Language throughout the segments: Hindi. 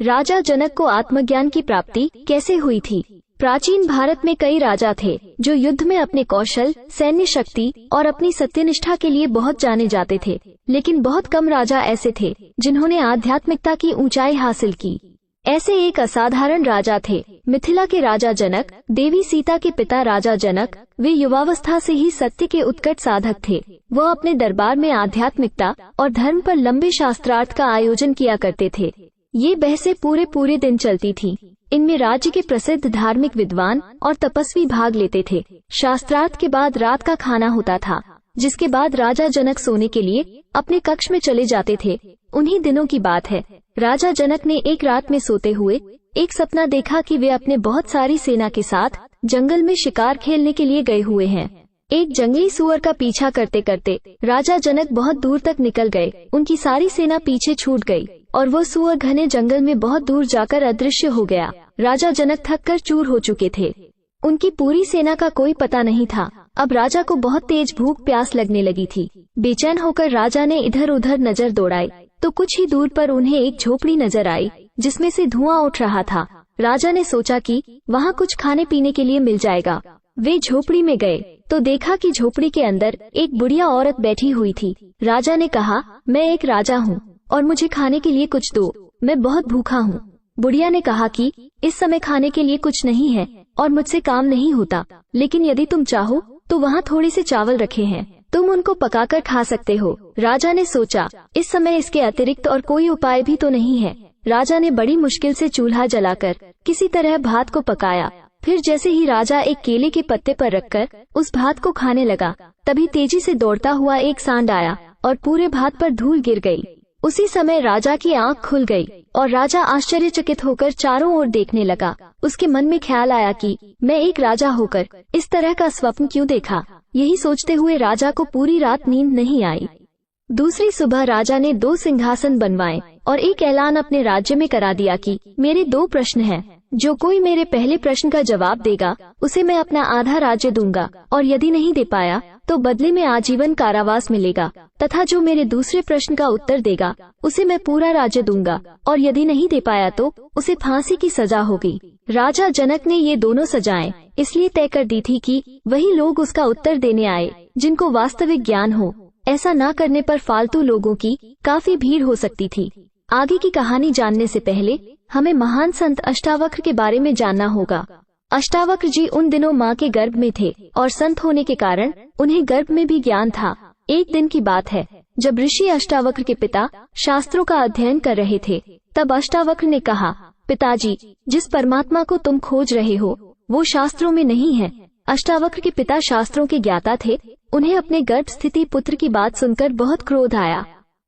राजा जनक को आत्मज्ञान की प्राप्ति कैसे हुई थी? प्राचीन भारत में कई राजा थे जो युद्ध में अपने कौशल, सैन्य शक्ति और अपनी सत्यनिष्ठा के लिए बहुत जाने जाते थे, लेकिन बहुत कम राजा ऐसे थे जिन्होंने आध्यात्मिकता की ऊंचाई हासिल की। ऐसे एक असाधारण राजा थे मिथिला के राजा जनक, देवी सीता के पिता राजा जनक। वे युवावस्था से ही सत्य के उत्कट साधक थे। वह अपने दरबार में आध्यात्मिकता और धर्म पर लंबे शास्त्रार्थ का आयोजन किया करते थे। ये बहसें पूरे दिन चलती थीं। इनमें राज्य के प्रसिद्ध धार्मिक विद्वान और तपस्वी भाग लेते थे। शास्त्रार्थ के बाद रात का खाना होता था, जिसके बाद राजा जनक सोने के लिए अपने कक्ष में चले जाते थे। उन्हीं दिनों की बात है। राजा जनक ने एक रात में सोते हुए एक सपना देखा कि वे अपने बहुत सारी सेना के साथ जंगल में शिकार खेलने के लिए गए हुए हैं। एक जंगली सूअर का पीछा करते करते राजा जनक बहुत दूर तक निकल गए। उनकी सारी सेना पीछे छूट गई और वह सूअर घने जंगल में बहुत दूर जाकर अदृश्य हो गया। राजा जनक थक कर चूर हो चुके थे। उनकी पूरी सेना का कोई पता नहीं था। अब राजा को बहुत तेज भूख प्यास लगने लगी थी। बेचैन होकर राजा ने इधर उधर नजर दौड़ाई तो कुछ ही दूर पर उन्हें एक झोपड़ी नजर आई जिसमें से धुआं उठ रहा था। राजा ने सोचा कि वहाँ कुछ खाने पीने के लिए मिल जाएगा। वे झोपड़ी में गए तो देखा कि झोपड़ी के अंदर एक बुढ़िया औरत बैठी हुई थी। राजा ने कहा, मैं एक राजा हूँ और मुझे खाने के लिए कुछ दो, मैं बहुत भूखा हूँ। बुढ़िया ने कहा कि इस समय खाने के लिए कुछ नहीं है और मुझसे काम नहीं होता, लेकिन यदि तुम चाहो तो वहाँ थोड़े से चावल रखे हैं, तुम उनको पकाकर खा सकते हो। राजा ने सोचा, इस समय इसके अतिरिक्त और कोई उपाय भी तो नहीं है। राजा ने बड़ी मुश्किल से चूल्हा जलाकर किसी तरह भात को पकाया। फिर जैसे ही राजा एक केले के पत्ते पर रखकर उस भात को खाने लगा, तभी तेजी से दौड़ता हुआ एक सांड आया और पूरे भात पर धूल गिर गई। उसी समय राजा की आंख खुल गई और राजा आश्चर्यचकित होकर चारों ओर देखने लगा। उसके मन में ख्याल आया कि मैं एक राजा होकर इस तरह का स्वप्न क्यों देखा। यही सोचते हुए राजा को पूरी रात नींद नहीं आई। दूसरी सुबह राजा ने 2 सिंहासन बनवाए और एक ऐलान अपने राज्य में करा दिया कि मेरे 2 प्रश्न हैं। जो कोई मेरे पहले प्रश्न का जवाब देगा उसे मैं अपना आधा राज्य दूंगा, और यदि नहीं दे पाया तो बदले में आजीवन कारावास मिलेगा, तथा जो मेरे दूसरे प्रश्न का उत्तर देगा उसे मैं पूरा राज्य दूंगा, और यदि नहीं दे पाया तो उसे फांसी की सजा होगी। राजा जनक ने ये दोनों सजाएं इसलिए तय कर दी थी कि वही लोग उसका उत्तर देने आए जिनको वास्तविक ज्ञान हो। ऐसा न करने पर फालतू लोगों की काफी भीड़ हो सकती थी। आगे की कहानी जानने से पहले हमें महान संत अष्टावक्र के बारे में जानना होगा। अष्टावक्र जी उन दिनों माँ के गर्भ में थे और संत होने के कारण उन्हें गर्भ में भी ज्ञान था। एक दिन की बात है जब ऋषि अष्टावक्र के पिता शास्त्रों का अध्ययन कर रहे थे, तब अष्टावक्र ने कहा, पिताजी, जिस परमात्मा को तुम खोज रहे हो वो शास्त्रों में नहीं है। अष्टावक्र के पिता शास्त्रों के ज्ञाता थे। उन्हें अपने गर्भ स्थिति पुत्र की बात सुनकर बहुत क्रोध आया।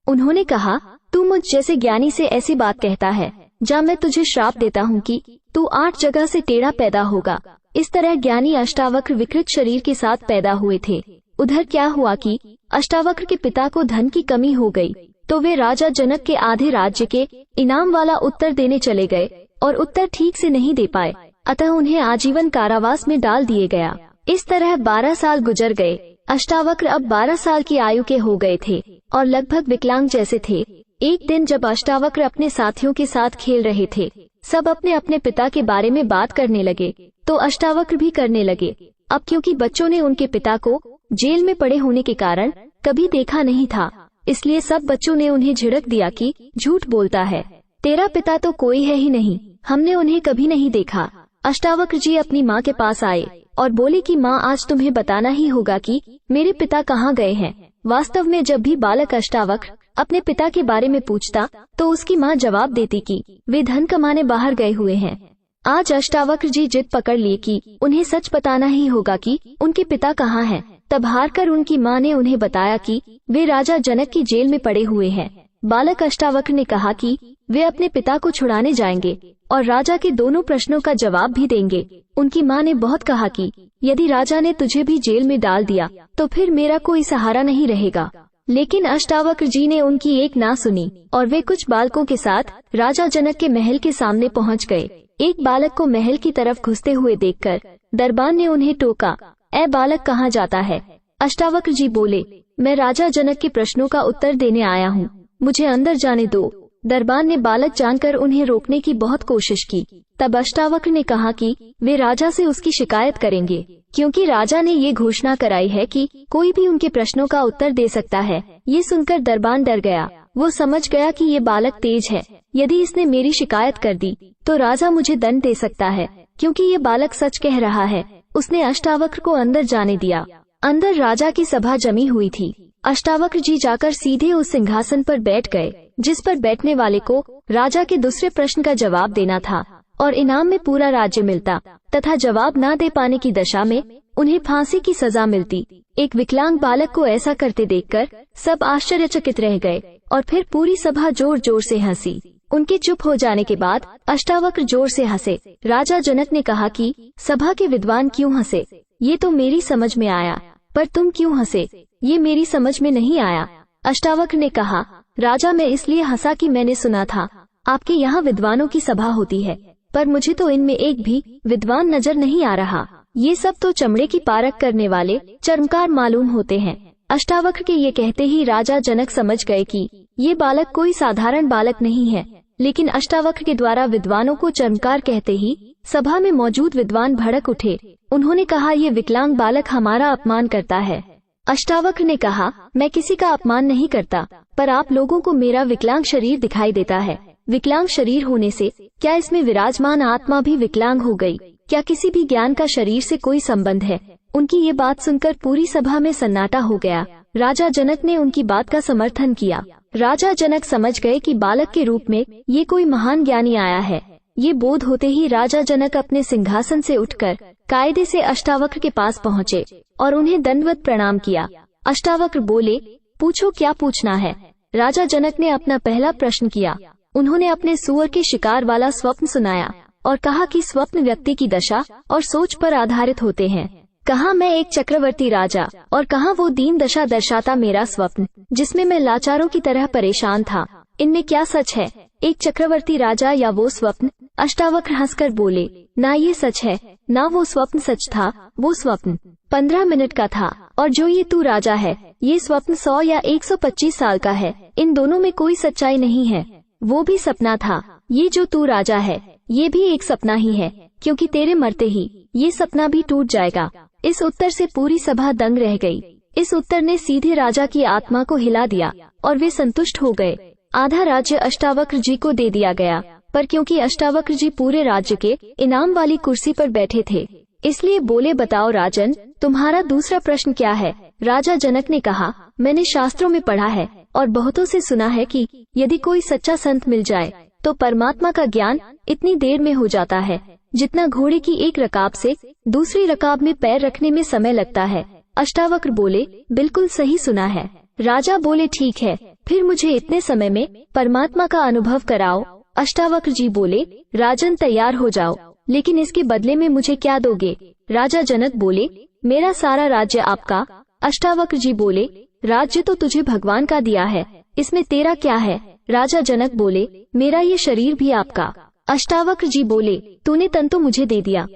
उन्होंने कहा, तू मुझ जैसे ज्ञानी से ऐसी बात कहता है, जा मैं तुझे श्राप देता हूँ कि तू 8 जगह से टेढ़ा पैदा होगा। इस तरह ज्ञानी अष्टावक्र विकृत शरीर के साथ पैदा हुए थे। उधर क्या हुआ कि अष्टावक्र के पिता को धन की कमी हो गई, तो वे राजा जनक के आधे राज्य के इनाम वाला उत्तर देने चले गए और उत्तर ठीक से नहीं दे पाए, अतः उन्हें आजीवन कारावास में डाल दिए गया। इस तरह 12 साल गुजर गए। अष्टावक्र अब 12 साल की आयु के हो गए थे और लगभग विकलांग जैसे थे। एक दिन जब अष्टावक्र अपने साथियों के साथ खेल रहे थे, सब अपने अपने पिता के बारे में बात करने लगे, तो अष्टावक्र भी करने लगे। अब क्योंकि बच्चों ने उनके पिता को जेल में पड़े होने के कारण कभी देखा नहीं था, इसलिए सब बच्चों ने उन्हें झिड़क दिया कि झूठ बोलता है, तेरा पिता तो कोई है ही नहीं, हमने उन्हें कभी नहीं देखा। अष्टावक्र जी अपनी माँ के पास आए और बोले कि माँ, आज तुम्हें बताना ही होगा कि मेरे पिता कहाँ गए हैं। वास्तव में जब भी बालक अष्टावक्र अपने पिता के बारे में पूछता तो उसकी माँ जवाब देती कि वे धन कमाने बाहर गए हुए हैं। आज अष्टावक्र जी जिद पकड़ लिए कि उन्हें सच बताना ही होगा कि उनके पिता कहाँ हैं। तब हारकर उनकी माँ ने उन्हें बताया कि वे राजा जनक की जेल में पड़े हुए हैं। बालक अष्टावक्र ने कहा कि वे अपने पिता को छुड़ाने जाएंगे और राजा के दोनों प्रश्नों का जवाब भी देंगे। उनकी माँ ने बहुत कहा कि यदि राजा ने तुझे भी जेल में डाल दिया तो फिर मेरा कोई सहारा नहीं रहेगा। लेकिन अष्टावक्र जी ने उनकी एक ना सुनी और वे कुछ बालकों के साथ राजा जनक के महल के सामने पहुंच गए। एक बालक को महल की तरफ घुसते हुए देखकर दरबान ने उन्हें टोका, ऐ बालक कहाँ जाता है? अष्टावक्र जी बोले, मैं राजा जनक के प्रश्नों का उत्तर देने आया हूँ, मुझे अंदर जाने दो। दरबान ने बालक जानकर उन्हें रोकने की बहुत कोशिश की। तब अष्टावक्र ने कहा कि वे राजा से उसकी शिकायत करेंगे, क्योंकि राजा ने ये घोषणा कराई है कि कोई भी उनके प्रश्नों का उत्तर दे सकता है। ये सुनकर दरबान डर गया। वो समझ गया कि ये बालक तेज है। यदि इसने मेरी शिकायत कर दी तो राजा मुझे दंड दे सकता है, क्योंकि ये बालक सच कह रहा है। उसने अष्टावक्र को अंदर जाने दिया। अंदर राजा की सभा जमी हुई थी। अष्टावक्र जी जाकर सीधे उस सिंहासन पर बैठ गए जिस पर बैठने वाले को राजा के दूसरे प्रश्न का जवाब देना था और इनाम में पूरा राज्य मिलता, तथा जवाब न दे पाने की दशा में उन्हें फांसी की सजा मिलती। एक विकलांग बालक को ऐसा करते देखकर सब आश्चर्यचकित रह गए और फिर पूरी सभा जोर जोर से हंसी। उनके चुप हो जाने के बाद अष्टावक्र जोर से हंसे। राजा जनक ने कहा कि सभा के विद्वान क्यों हंसे, ये तो मेरी समझ में आया, पर तुम क्यों हंसे, ये मेरी समझ में नहीं आया। अष्टावक्र ने कहा, राजा मैं इसलिए हंसा कि मैंने सुना था आपके यहाँ विद्वानों की सभा होती है, पर मुझे तो इनमें एक भी विद्वान नजर नहीं आ रहा। ये सब तो चमड़े की पारख करने वाले चर्मकार मालूम होते हैं। अष्टावक्र के ये कहते ही राजा जनक समझ गए कि ये बालक कोई साधारण बालक नहीं है। लेकिन अष्टावक्र के द्वारा विद्वानों को चर्मकार कहते ही सभा में मौजूद विद्वान भड़क उठे। उन्होंने कहा, ये विकलांग बालक हमारा अपमान करता है। अष्टावक्र ने कहा, मैं किसी का अपमान नहीं करता, पर आप लोगों को मेरा विकलांग शरीर दिखाई देता है। विकलांग शरीर होने से क्या इसमें विराजमान आत्मा भी विकलांग हो गई? क्या किसी भी ज्ञान का शरीर से कोई संबंध है? उनकी ये बात सुनकर पूरी सभा में सन्नाटा हो गया। राजा जनक ने उनकी बात का समर्थन किया। राजा जनक समझ गए कि बालक के रूप में ये कोई महान ज्ञानी आया है। ये बोध होते ही राजा जनक अपने सिंहासन से उठकर कायदे से अष्टावक्र के पास पहुँचे और उन्हें दंडवत प्रणाम किया। अष्टावक्र बोले, पूछो क्या पूछना है। राजा जनक ने अपना पहला प्रश्न किया। उन्होंने अपने सुअर के शिकार वाला स्वप्न सुनाया और कहा कि स्वप्न व्यक्ति की दशा और सोच पर आधारित होते हैं। कहा, मैं एक चक्रवर्ती राजा और कहा वो दीन दशा दर्शाता मेरा स्वप्न, जिसमें मैं लाचारों की तरह परेशान था। इनमें क्या सच है, एक चक्रवर्ती राजा या वो स्वप्न? अष्टावक्र हंसकर बोले, ना ये सच है, ना वो स्वप्न सच था। वो स्वप्न 15 मिनट का था, और जो ये तू राजा है, ये स्वप्न 100 या 125 साल का है। इन दोनों में कोई सच्चाई नहीं है। वो भी सपना था। ये जो तू राजा है, ये भी एक सपना ही है, क्योंकि तेरे मरते ही ये सपना भी टूट जाएगा। इस उत्तर से पूरी सभा दंग रह गई। इस उत्तर ने सीधे राजा की आत्मा को हिला दिया और वे संतुष्ट हो गए। आधा राज्य अष्टावक्र जी को दे दिया गया, पर क्योंकि अष्टावक्र जी पूरे राज्य के इनाम वाली कुर्सी पर बैठे थे, इसलिए बोले, बताओ राजन, तुम्हारा दूसरा प्रश्न क्या है? राजा जनक ने कहा, मैंने शास्त्रों में पढ़ा है और बहुतों से सुना है कि यदि कोई सच्चा संत मिल जाए तो परमात्मा का ज्ञान इतनी देर में हो जाता है जितना घोड़े की एक रकाब से दूसरी रकाब में पैर रखने में समय लगता है। अष्टावक्र बोले, बिल्कुल सही सुना है। राजा बोले, ठीक है, फिर मुझे इतने समय में परमात्मा का अनुभव कराओ। अष्टावक्र जी बोले, राजन तैयार हो जाओ, लेकिन इसके बदले में मुझे क्या दोगे? राजा जनक बोले, मेरा सारा राज्य आपका। अष्टावक्र जी बोले, राज्य तो तुझे भगवान का दिया है, इसमें तेरा क्या है? राजा जनक बोले, मेरा ये शरीर भी आपका। अष्टावक्र जी बोले, तूने तन तो मुझे दे दिया,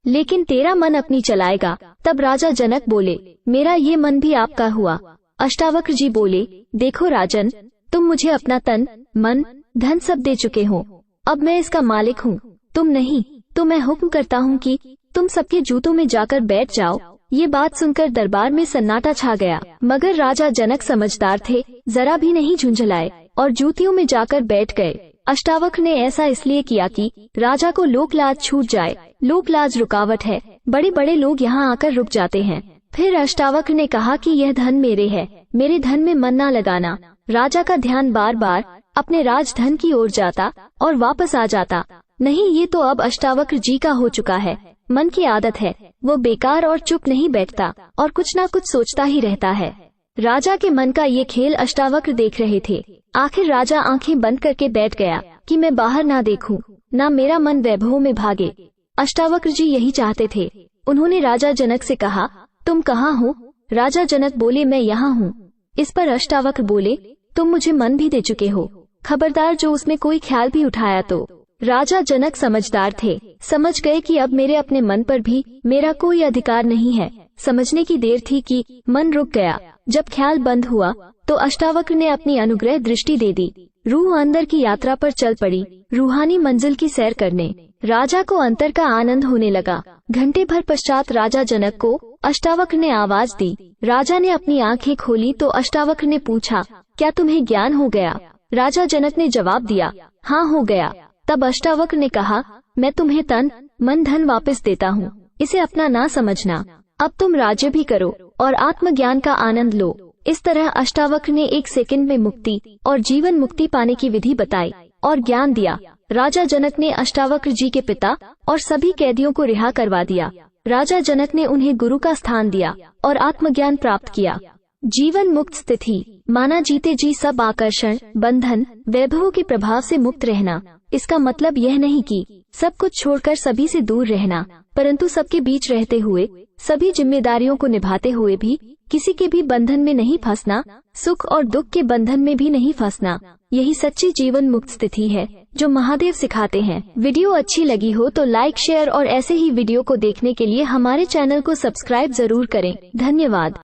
लेकिन तेरा मन अपनी चलाएगा। तब राजा जनक बोले, मेरा ये मन भी आपका हुआ। अष्टावक्र जी बोले, देखो राजन, तुम मुझे अपना तन, मन, धन सब दे चुके हो। अब मैं इसका मालिक हूँ, तुम नहीं। तो मैं हुक्म करता हूँ कि तुम सबके जूतों में जाकर बैठ जाओ। ये बात सुनकर दरबार में सन्नाटा छा गया, मगर राजा जनक समझदार थे, जरा भी नहीं झुंझलाए और जूतियों में जाकर बैठ गए। अष्टावक्र ने ऐसा इसलिए किया कि राजा को लोकलाज छूट जाए। लोकलाज रुकावट है, बड़े बड़े लोग यहाँ आकर रुक जाते हैं। फिर अष्टावक्र ने कहा कि यह धन मेरे है, मेरे धन में मन न लगाना। राजा का ध्यान बार बार अपने राजधन की ओर जाता और वापस आ जाता। नहीं, ये तो अब अष्टावक्र जी का हो चुका है। मन की आदत है, वो बेकार और चुप नहीं बैठता और कुछ न कुछ सोचता ही रहता है। राजा के मन का ये खेल अष्टावक्र देख रहे थे। आखिर राजा आंखें बंद करके बैठ गया कि मैं बाहर ना देखूं, ना मेरा मन वैभव में भागे। अष्टावक्र जी यही चाहते थे। उन्होंने राजा जनक से कहा, तुम कहाँ हो? राजा जनक बोले, मैं यहाँ हूँ। इस पर अष्टावक्र बोले, तुम मुझे मन भी दे चुके हो, खबरदार जो उसमें कोई ख्याल भी उठाया तो। राजा जनक समझदार थे, समझ गए कि अब मेरे अपने मन पर भी मेरा कोई अधिकार नहीं है। समझने की देर थी कि मन रुक गया। जब ख्याल बंद हुआ तो अष्टावक्र ने अपनी अनुग्रह दृष्टि दे दी। रूह अंदर की यात्रा पर चल पड़ी, रूहानी मंजिल की सैर करने। राजा को अंतर का आनंद होने लगा। घंटे भर पश्चात राजा जनक को अष्टावक्र ने आवाज दी। राजा ने अपनी आंखें खोली तो अष्टावक्र ने पूछा, क्या तुम्हें ज्ञान हो गया? राजा जनक ने जवाब दिया, हाँ हो गया। तब अष्टावक्र ने कहा, मैं तुम्हें तन मन धन वापस देता हूँ, इसे अपना ना समझना। अब तुम राज्य भी करो और आत्मज्ञान का आनंद लो। इस तरह अष्टावक्र ने 1 सेकंड में मुक्ति और जीवन मुक्ति पाने की विधि बताई और ज्ञान दिया। राजा जनक ने अष्टावक्र जी के पिता और सभी कैदियों को रिहा करवा दिया। राजा जनक ने उन्हें गुरु का स्थान दिया और आत्मज्ञान प्राप्त किया। जीवन मुक्त स्थिति माना जीते जी सब आकर्षण, बंधन, वैभवों के प्रभाव से मुक्त रहना। इसका मतलब यह नहीं कि सब कुछ छोड़कर सभी से दूर रहना, परंतु सबके बीच रहते हुए, सभी जिम्मेदारियों को निभाते हुए भी किसी के भी बंधन में नहीं फंसना, सुख और दुख के बंधन में भी नहीं फंसना। यही सच्ची जीवन मुक्त स्थिति है जो महादेव सिखाते हैं। वीडियो अच्छी लगी हो तो लाइक, शेयर और ऐसे ही वीडियो को देखने के लिए हमारे चैनल को सब्सक्राइब जरूर करें। धन्यवाद।